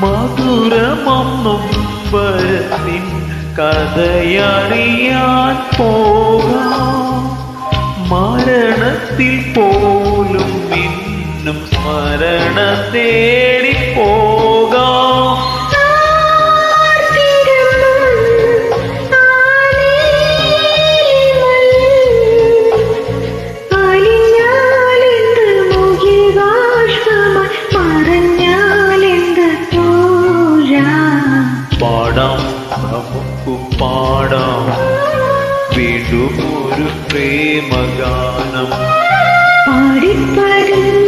മധുരമൊന്നും വരത്തിൻ കഥയറിയാൻ പോകാം. മരണത്തിൽ പോലും ഇന്നും സ്മരണ തേടിപ്പോകാം. പാടാം നമുക്ക് പാടാം വീണ്ടും ഒരു പ്രേമഗാനം. പാടിപ്പാടും